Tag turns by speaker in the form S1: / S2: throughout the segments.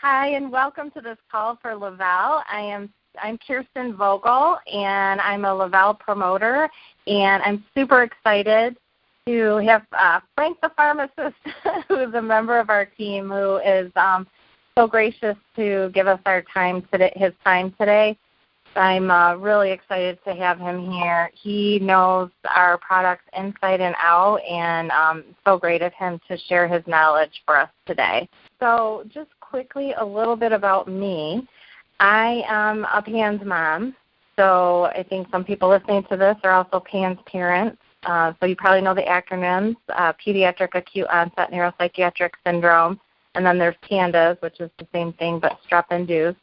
S1: Hi, and welcome to this call for Le-Vel. I'm Kirsten Vogel, and I'm a Le-Vel promoter, and I'm super excited to have Frank, the pharmacist, who is a member of our team, who is so gracious to give us his time today. I'm really excited to have him here. He knows our products inside and out, and so great of him to share his knowledge for us today. So just quickly, a little bit about me. I am a PANS mom, so I think some people listening to this are also PANS parents. So you probably know the acronyms, Pediatric Acute Onset Neuropsychiatric Syndrome, and then there's PANDAS, which is the same thing but strep-induced.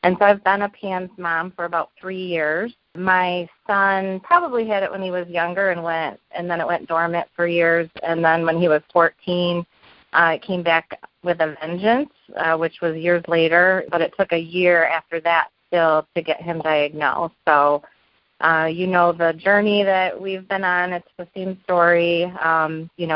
S1: And so I've been a PANS mom for about 3 years. My son probably had it when he was younger and then it went dormant for years. And then when he was 14, it came back with a vengeance, which was years later. But it took a year after that still to get him diagnosed. So, the journey that we've been on, it's the same story,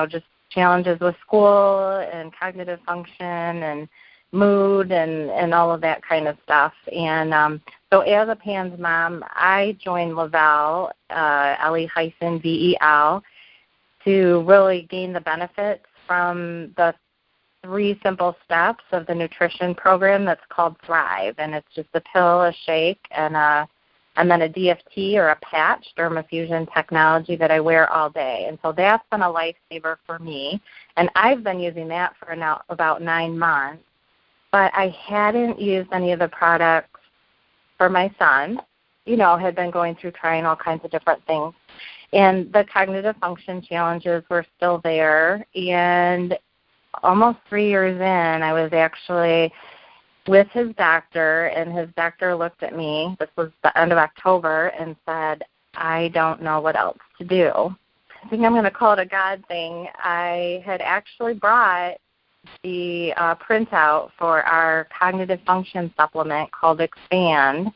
S1: just challenges with school and cognitive function and mood and all of that kind of stuff. And so as a PANS mom, I joined Le-Vel, Le-Vel, to really gain the benefits from the 3 simple steps of the nutrition program that's called Thrive. And it's just a pill, a shake, and then a DFT or a patch, dermafusion technology that I wear all day. And so that's been a lifesaver for me. And I've been using that for now about 9 months. But I hadn't used any of the products for my son, had been going through trying all kinds of different things. And the cognitive function challenges were still there. And almost 3 years in, I was actually with his doctor, and his doctor looked at me, this was the end of October, and said, I don't know what else to do. I think I'm going to call it a God thing. I had actually brought the printout for our cognitive function supplement called Expand,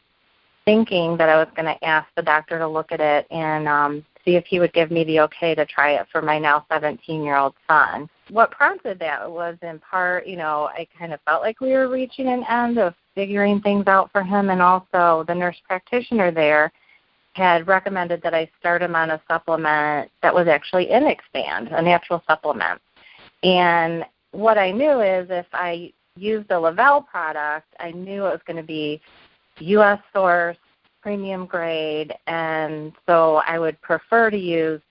S1: thinking that I was going to ask the doctor to look at it and see if he would give me the okay to try it for my now 17-year-old son. What prompted that was in part, I kind of felt like we were reaching an end of figuring things out for him, and also the nurse practitioner there had recommended that I start him on a supplement that was actually in Expand, a natural supplement. And what I knew is if I used a Le-Vel product, I knew it was going to be U.S. source, premium grade, and so I would prefer to use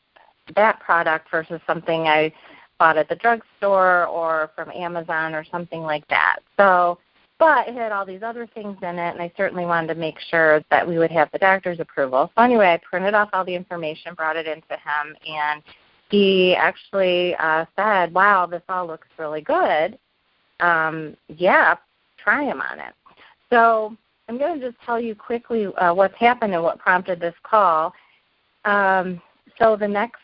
S1: that product versus something I bought at the drugstore or from Amazon or something like that. So, but it had all these other things in it, and I certainly wanted to make sure that we would have the doctor's approval. So anyway, I printed off all the information, brought it into him, and he actually said, wow, this all looks really good. Yeah, try him on it. So I'm going to just tell you quickly what's happened and what prompted this call. So the next,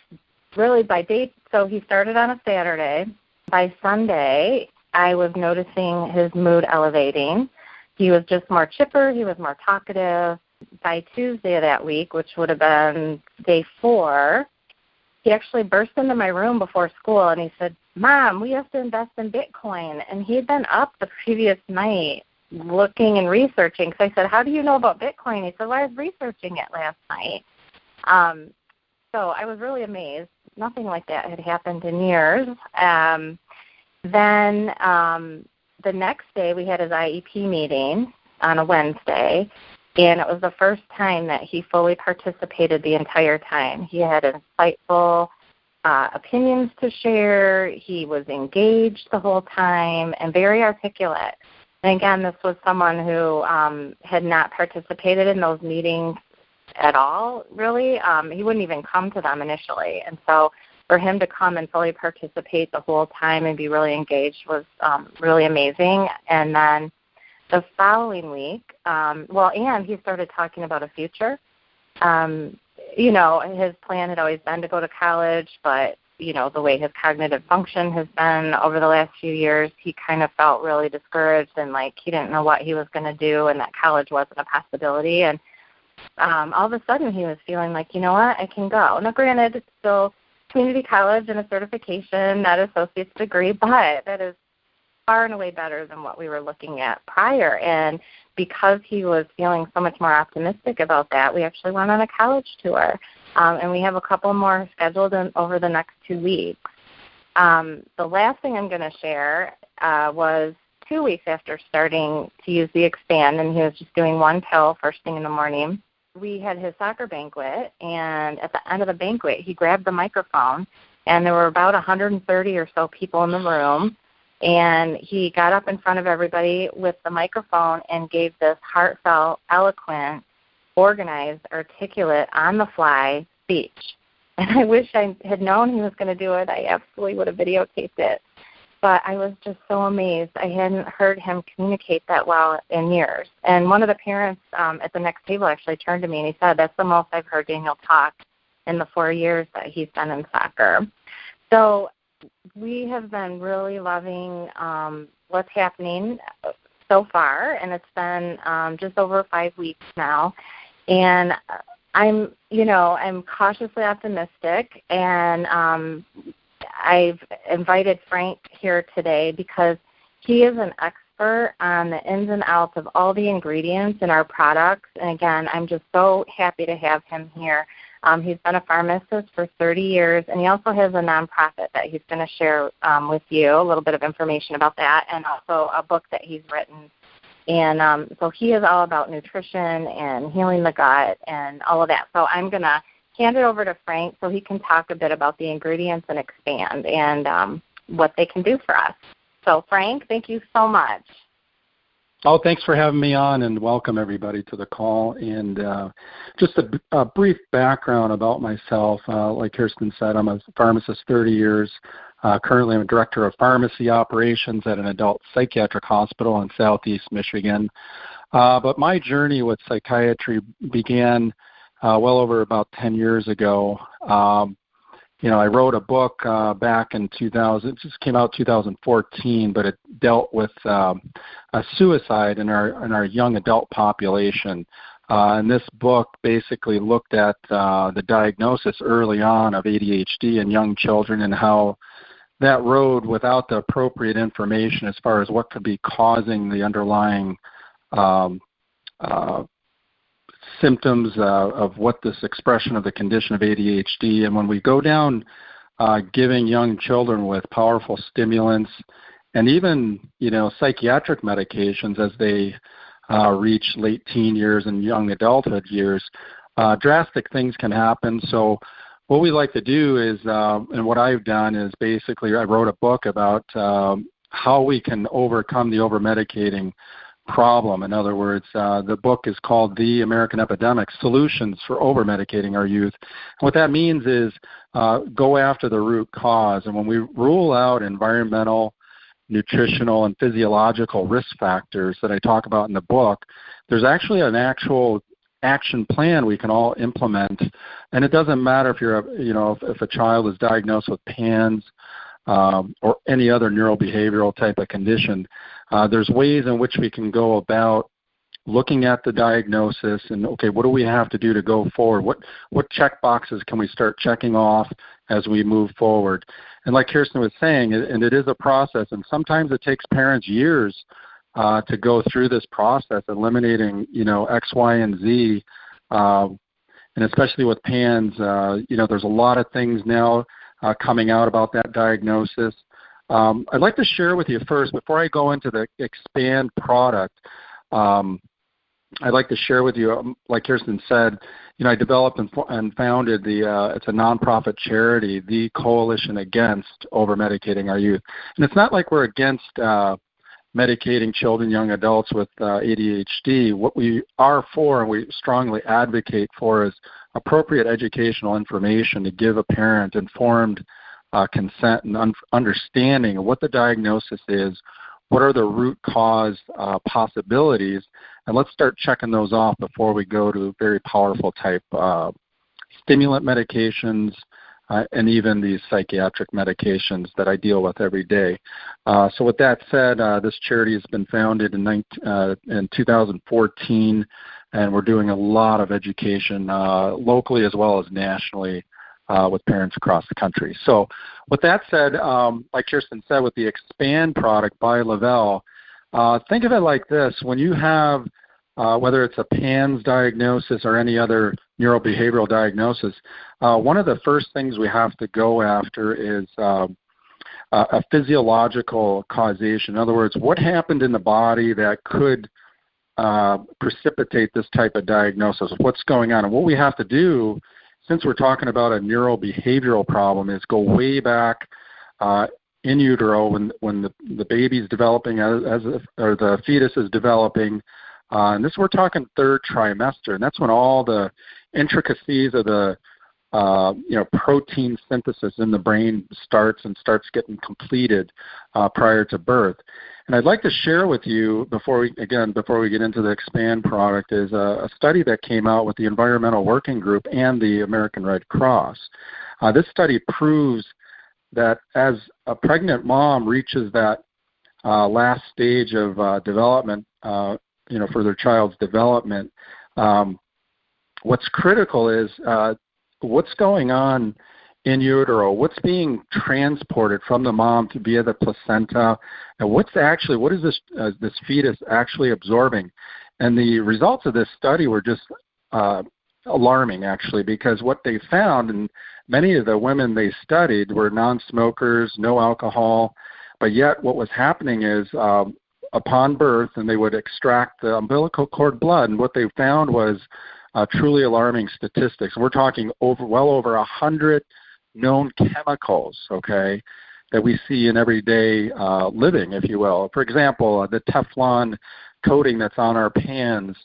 S1: really by date, so he started on a Saturday. By Sunday, I was noticing his mood elevating. He was just more chipper. He was more talkative. By Tuesday of that week, which would have been day 4, he actually burst into my room before school, and he said, Mom, we have to invest in Bitcoin. And he had been up the previous night looking and researching. So I said, how do you know about Bitcoin? He said, well, I was researching it last night. So I was really amazed. Nothing like that had happened in years. Then the next day we had his IEP meeting on a Wednesday, and it was the first time that he fully participated the entire time. He had insightful opinions to share. He was engaged the whole time and very articulate. And again, this was someone who had not participated in those meetings at all, really. He wouldn't even come to them initially. And so for him to come and fully participate the whole time and be really engaged was really amazing. And then the following week, and he started talking about a future. His plan had always been to go to college, but, the way his cognitive function has been over the last few years, he kind of felt really discouraged and like he didn't know what he was going to do and that college wasn't a possibility. And all of a sudden he was feeling like, you know what, I can go. Now, granted, it's still community college and a certification, not an associate's degree, but that is far and away better than what we were looking at prior. And because he was feeling so much more optimistic about that, we actually went on a college tour. And we have a couple more scheduled over the next 2 weeks. The last thing I'm going to share was 2 weeks after starting to use the Expand, and he was just doing one pill first thing in the morning. We had his soccer banquet, and at the end of the banquet, he grabbed the microphone, and there were about 130 or so people in the room, and he got up in front of everybody with the microphone and gave this heartfelt, eloquent, organized, articulate, on-the-fly speech. And I wish I had known he was going to do it. I absolutely would have videotaped it. But I was just so amazed. I hadn't heard him communicate that well in years. And one of the parents at the next table actually turned to me and he said, that's the most I've heard Daniel talk in the 4 years that he's been in soccer. So we have been really loving what's happening so far, and it's been just over 5 weeks now. And I'm cautiously optimistic, and I've invited Frank here today because he is an expert on the ins and outs of all the ingredients in our products. And again, I'm just so happy to have him here. He's been a pharmacist for 30 years, and he also has a nonprofit that he's going to share with you, a little bit of information about that, and also a book that he's written. And so he is all about nutrition and healing the gut and all of that. So I'm going to hand it over to Frank so he can talk a bit about the ingredients and Expand and what they can do for us. So, Frank, thank you so much.
S2: Oh, thanks for having me on, and welcome everybody to the call. And just a brief background about myself. Like Kirsten said, I'm a pharmacist 30 years. Currently, I'm a director of pharmacy operations at an adult psychiatric hospital in Southeast Michigan. But my journey with psychiatry began well over about 10 years ago. I wrote a book back in 2000. It just came out 2014, but it dealt with a suicide in our young adult population. And this book basically looked at the diagnosis early on of ADHD in young children and how that road without the appropriate information as far as what could be causing the underlying symptoms of what this expression of the condition of ADHD. And when we go down giving young children with powerful stimulants and even, psychiatric medications as they reach late teen years and young adulthood years, drastic things can happen. So what we like to do is, and what I've done is basically I wrote a book about how we can overcome the over-medicating problem. In other words, the book is called The American Epidemic, Solutions for Over-Medicating Our Youth. And what that means is go after the root cause. And when we rule out environmental, nutritional, and physiological risk factors that I talk about in the book, there's actually an actual action plan we can all implement. And it doesn't matter if you're if a child is diagnosed with PANS or any other neurobehavioral type of condition. There's ways in which we can go about looking at the diagnosis and, okay, what do we have to do to go forward? What check boxes can we start checking off as we move forward? And like Kirsten was saying, and it is a process, and sometimes it takes parents years to go through this process, eliminating, X, Y, and Z, and especially with PANS, there's a lot of things now coming out about that diagnosis. I'd like to share with you first, before I go into the Expand product, I'd like to share with you, like Kirsten said, I developed and founded it's a nonprofit charity, the Coalition Against Over-Medicating Our Youth. And it's not like we're against medicating children, young adults with ADHD. What we are for and we strongly advocate for is appropriate educational information to give a parent informed consent and understanding of what the diagnosis is, what are the root cause possibilities, and let's start checking those off before we go to very powerful type stimulant medications and even these psychiatric medications that I deal with every day. So with that said, this charity has been founded in 2014, and we're doing a lot of education locally as well as nationally with parents across the country. So with that said, like Kirsten said, with the Expand product by Le-Vel, think of it like this. When you have, whether it's a PANS diagnosis or any other neurobehavioral diagnosis, one of the first things we have to go after is a physiological causation. In other words, what happened in the body that could precipitate this type of diagnosis? What's going on? And what we have to do, since we're talking about a neurobehavioral problem, is go way back in utero when the baby's developing or the fetus is developing. And this, we're talking third trimester, and that's when all the intricacies of the protein synthesis in the brain starts getting completed prior to birth. And I'd like to share with you before we get into the Expand product is a study that came out with the Environmental Working Group and the American Red Cross. This study proves that as a pregnant mom reaches that last stage of development, for their child's development, what's critical is what's going on in utero, what's being transported from the mom to via the placenta, and what is this fetus actually absorbing? And the results of this study were just alarming, actually, because what they found, and many of the women they studied were non-smokers, no alcohol, but yet what was happening is upon birth, and they would extract the umbilical cord blood, and what they found was truly alarming statistics. We're talking well over 100 known chemicals, okay, that we see in everyday living, if you will. For example, the Teflon coating that's on our pans,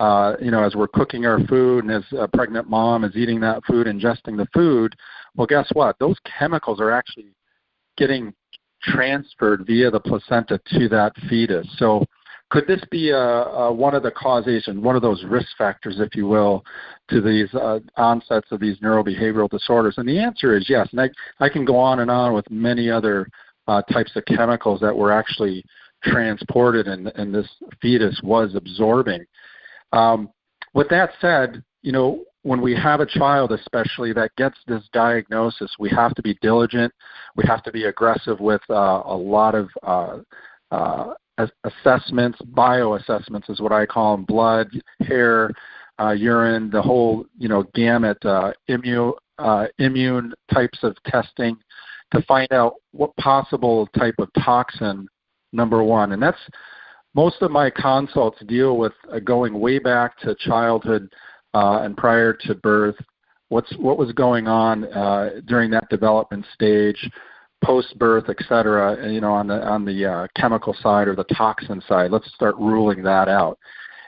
S2: as we're cooking our food and as a pregnant mom is eating that food, ingesting the food, well, guess what? Those chemicals are actually getting transferred via the placenta to that fetus. So could this be one of the causation, one of those risk factors, if you will, to these onsets of these neurobehavioral disorders? And the answer is yes. And I can go on and on with many other types of chemicals that were actually transported and this fetus was absorbing. With that said, when we have a child especially that gets this diagnosis, we have to be diligent. We have to be aggressive with a lot of assessments, bioassessments is what I call them, blood, hair, urine, the whole, gamut, immune types of testing to find out what possible type of toxin, number one. And that's, most of my consults deal with going way back to childhood and prior to birth, what was going on during that development stage, post-birth, et cetera, on the chemical side or the toxin side. Let's start ruling that out.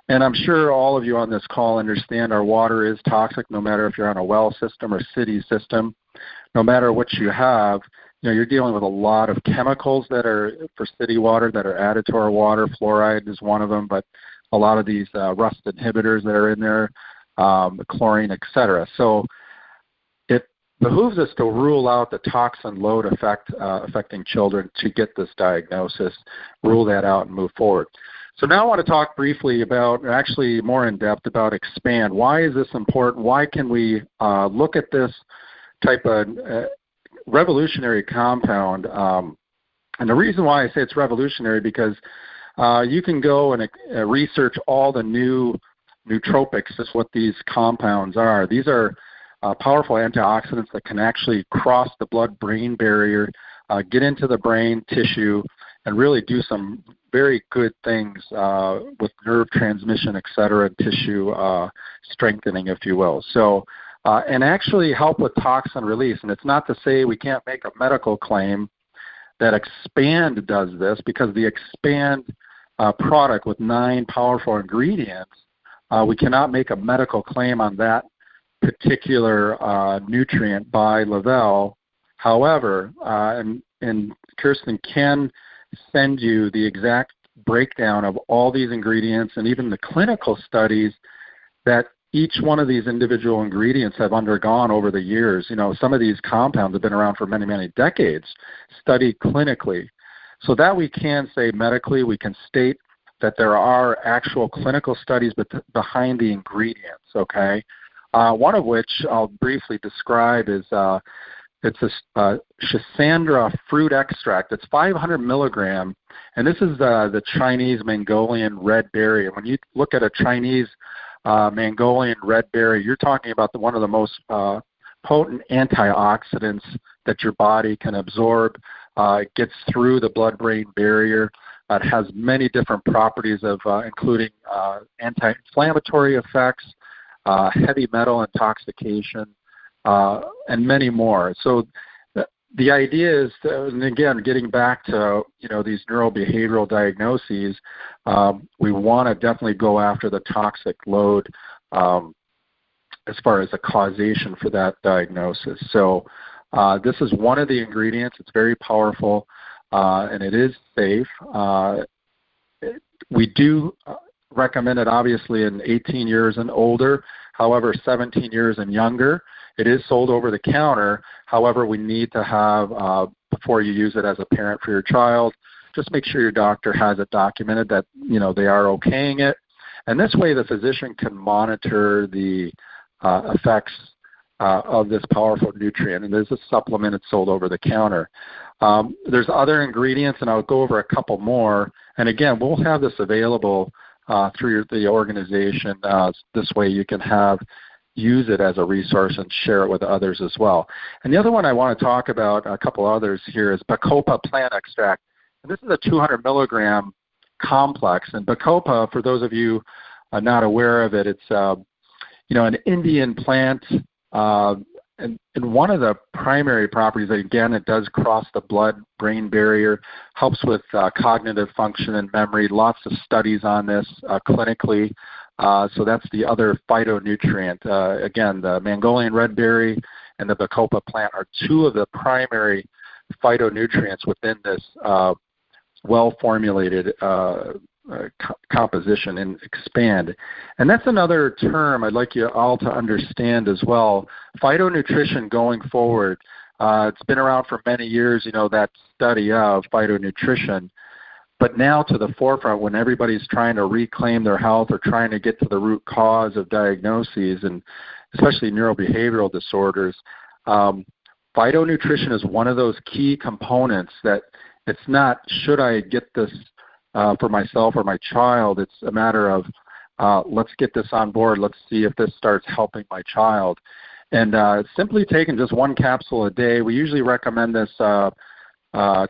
S2: And I'm sure all of you on this call understand our water is toxic, no matter if you're on a well system or city system. No matter what you have, you're dealing with a lot of chemicals that are for city water that are added to our water. Fluoride is one of them, but a lot of these rust inhibitors that are in there, chlorine, et cetera. So it behooves us to rule out the toxin load affecting children to get this diagnosis, rule that out, and move forward. So now I want to talk briefly about, actually more in depth about Expand. Why is this important? Why can we look at this type of revolutionary compound? And the reason why I say it's revolutionary because you can go and research all the new nootropics is what these compounds are. These are powerful antioxidants that can actually cross the blood-brain barrier, get into the brain tissue, and really do some very good things with nerve transmission, et cetera, tissue strengthening, if you will. So, and actually help with toxin release. And it's not to say we can't make a medical claim that Expand does this, because the Expand product with 9 powerful ingredients, we cannot make a medical claim on that particular nutrient by Le-Vel. However, and Kirsten can send you the exact breakdown of all these ingredients and even the clinical studies that each one of these individual ingredients have undergone over the years. Some of these compounds have been around for many, many decades, studied clinically. So that we can say medically, we can state that there are actual clinical studies behind the ingredients, okay? one of which I'll briefly describe is it's a Schisandra fruit extract. It's 500 milligram, and this is the Chinese Mongolian red berry. And when you look at a Chinese Mongolian red berry, you're talking about one of the most potent antioxidants that your body can absorb. It gets through the blood-brain barrier. It has many different properties of including anti-inflammatory effects, heavy metal intoxication, and many more. So the idea is, and again, getting back to these neurobehavioral diagnoses, we want to definitely go after the toxic load as far as the causation for that diagnosis. So this is one of the ingredients. It's very powerful, and it is safe. We do recommend it obviously in 18 years and older. However, 17 years and younger, it is sold over the counter. However, we need to have, before you use it as a parent for your child, just make sure your doctor has it documented that they are okaying it. And this way the physician can monitor the effects of this powerful nutrient. And there's a supplement that's sold over the counter. There's other ingredients, and I'll go over a couple more. And again, we'll have this available through the organization. This way you can use it as a resource and share it with others as well. And the other one I want to talk about, a couple others here, is Bacopa plant extract. And this is a 200 milligram complex. And Bacopa, for those of you not aware of it, it's an Indian plant. And one of the primary properties, again, it does cross the blood-brain barrier, helps with cognitive function and memory. Lots of studies on this clinically. So that's the other phytonutrient. Again, the Mongolian red berry and the Bacopa plant are two of the primary phytonutrients within this well-formulated composition and expand. And that's another term I'd like you all to understand as well. Phytonutrition going forward, it's been around for many years, that study of phytonutrition. But now to the forefront, when everybody's trying to reclaim their health or trying to get to the root cause of diagnoses, and especially neurobehavioral disorders, phytonutrition is one of those key components that it's not, should I get this for myself or my child? It's a matter of, let's get this on board. Let's see if this starts helping my child. And simply taking just one capsule a day, we usually recommend this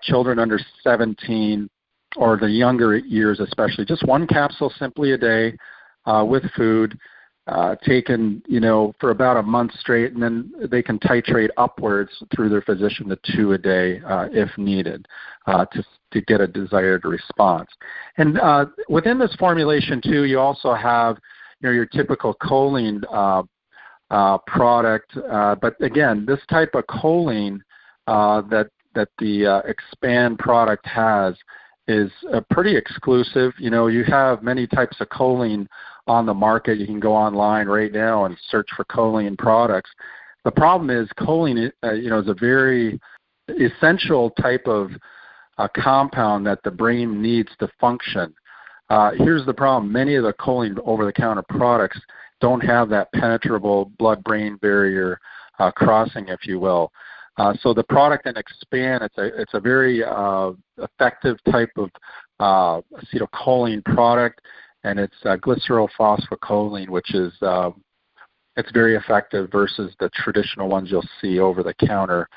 S2: children under 17 or the younger years especially, just one capsule simply a day with food, taken, for about a month straight, and then they can titrate upwards through their physician to 2 a day if needed to get a desired response. And within this formulation too, you also have your typical choline product, but again, this type of choline that the Expand product has is pretty exclusive. You have many types of choline on the market. You can go online right now and search for choline products. The problem is choline, is a very essential type of compound that the brain needs to function. Here's the problem. Many of the choline over-the-counter products don't have that penetrable blood-brain barrier crossing, if you will. So the product in Expand, it's a very effective type of acetylcholine product, and it's glycerylphosphocholine, which is it's very effective versus the traditional ones you'll see over the counter,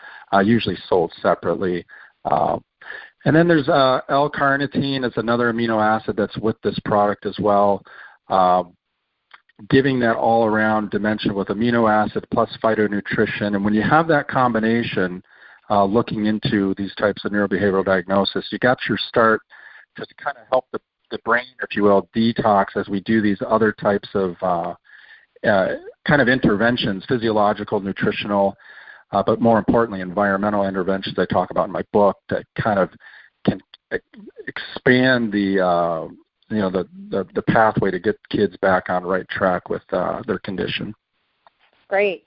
S2: usually sold separately. And then there's L-carnitine. It's another amino acid that's with this product as well, giving that all-around dimension with amino acid plus phytonutrition. And when you have that combination, looking into these types of neurobehavioral diagnosis, you got your start to kind of help the brain, if you will, detox as we do these other types of kind of interventions, physiological, nutritional, but more importantly, environmental interventions I talk about in my book that kind of can expand the pathway to get kids back on the right track with their condition.
S1: Great.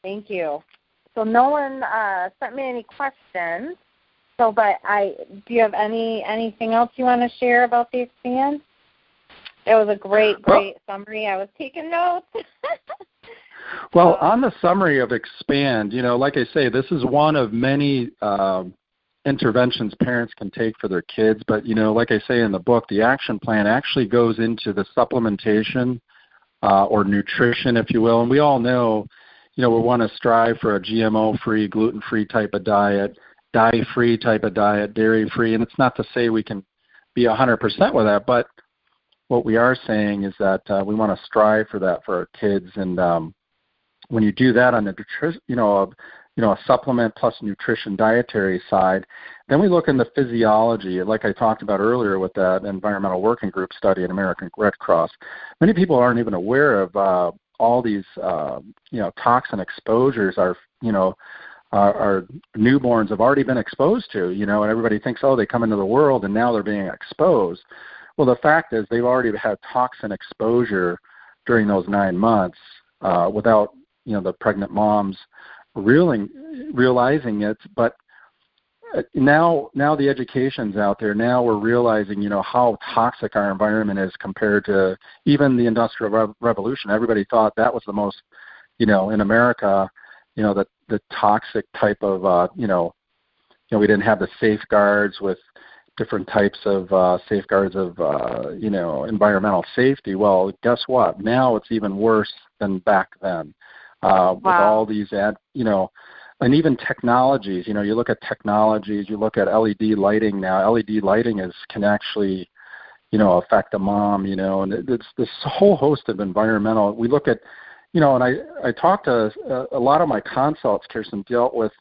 S1: Thank you. So no one sent me any questions. So, but do you have anything else you want to share about the Expand? It was a great summary. I was taking notes.
S2: Well, on the summary of Expand, like I say, this is one of many interventions parents can take for their kids. But, like I say in the book, the action plan actually goes into the supplementation or nutrition, if you will. And we all know, we want to strive for a GMO-free, gluten-free type of diet, dye-free type of diet, dairy-free. And it's not to say we can be 100% with that, but what we are saying is that we want to strive for that for our kids. And when you do that on the a supplement plus nutrition dietary side, then we look in the physiology, like I talked about earlier with that environmental working group study at American Red Cross. Many people aren't even aware of all these toxin exposures our newborns have already been exposed to, and everybody thinks, they come into the world and now they're being exposed. Well, the fact is they've already had toxin exposure during those 9 months without, the pregnant moms realizing it. But now the education's out there. Now we're realizing, how toxic our environment is compared to even the Industrial Revolution. Everybody thought that was the most, in America, the toxic type of, we didn't have the safeguards with different types of safeguards of, environmental safety. Well, guess what? Now it's even worse than back then with all these, and even technologies. You look at technologies, you look at LED lighting now. LED lighting can actually, affect a mom, and it's this whole host of environmental. We look at, and I talked to a lot of my consults, Kirsten, dealt with,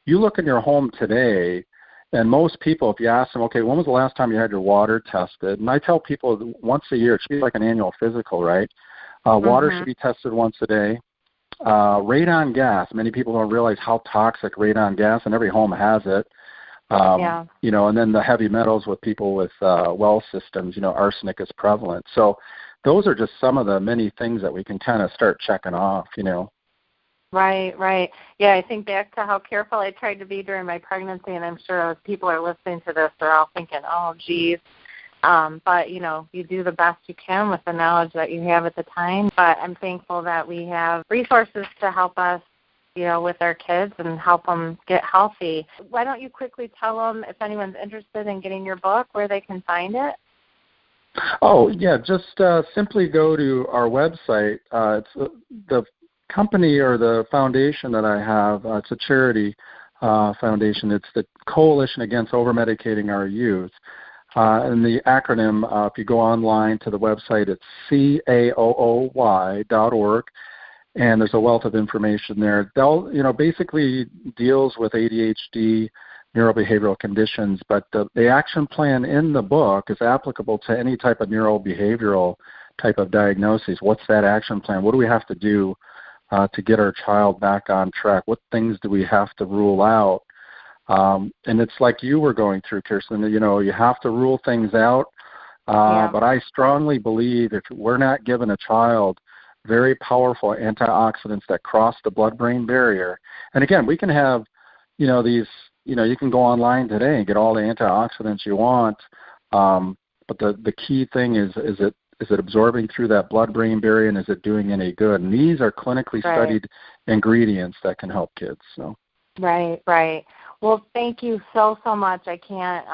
S2: you look in your home today, and most people, if you ask them, okay, when was the last time you had your water tested? And I tell people once a year, it should be like an annual physical, right? Water should be tested once a day. Radon gas, many people don't realize how toxic radon gas, and every home has it. And then the heavy metals with people with well systems, arsenic is prevalent. So those are just some of the many things that we can kind of start checking off,
S1: Right. Yeah, I think back to how careful I tried to be during my pregnancy, and I'm sure as people are listening to this, they're all thinking, oh, geez. But, you do the best you can with the knowledge that you have at the time. But I'm thankful that we have resources to help us, with our kids and help them get healthy. Why don't you quickly tell them, if anyone's interested in getting your book, where they can find it?
S2: Oh, yeah, just simply go to our website. It's the company or the foundation that I have. It's a charity foundation. It's the Coalition Against Over-Medicating Our Youth. And the acronym, if you go online to the website, it's CAOOY.org, and there's a wealth of information there. They'll, basically deals with ADHD, neurobehavioral conditions, but the action plan in the book is applicable to any type of neurobehavioral type of diagnosis. What's that action plan? What do we have to do to get our child back on track? What things do we have to rule out? And it's like you were going through, Kirsten, you have to rule things out. But I strongly believe if we're not giving a child very powerful antioxidants that cross the blood-brain barrier, and again, we can have, these, you can go online today and get all the antioxidants you want. But the key thing is it absorbing through that blood-brain barrier, and is it doing any good? And these are clinically studied ingredients that can help kids. So.
S1: Right. Well, thank you so much. I can't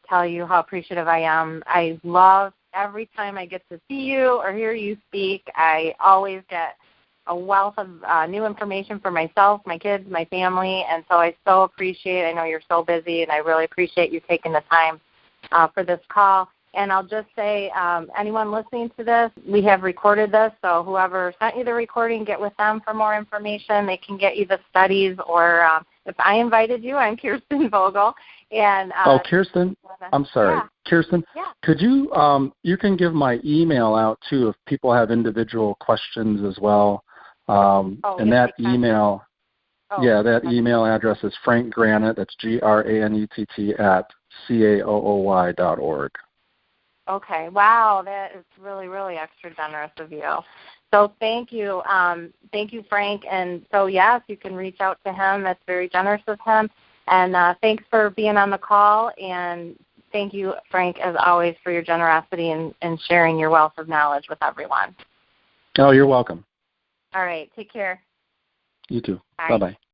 S1: tell you how appreciative I am. I love every time I get to see you or hear you speak. I always get a wealth of new information for myself, my kids, my family, and so I so appreciate. I know you're so busy, and I really appreciate you taking the time for this call. And I'll just say, anyone listening to this, we have recorded this, so whoever sent you the recording, get with them for more information. They can get you the studies, or if I invited you, I'm Kirsten Vogel. And
S2: Kirsten, I'm sorry.
S1: Yeah.
S2: Kirsten, could you, you can give my email out, too, if people have individual questions as well. And that email, that email address is Frank Granett, that's Granett, at CAOOY.org.
S1: Okay. Wow, that is really, really extra generous of you. So thank you. Thank you, Frank. And so, yes, you can reach out to him. That's very generous of him. And thanks for being on the call. And thank you, Frank, as always, for your generosity and sharing your wealth of knowledge with everyone.
S2: Oh, you're welcome.
S1: All right. Take care.
S2: You too.
S1: Bye.
S2: Bye-bye.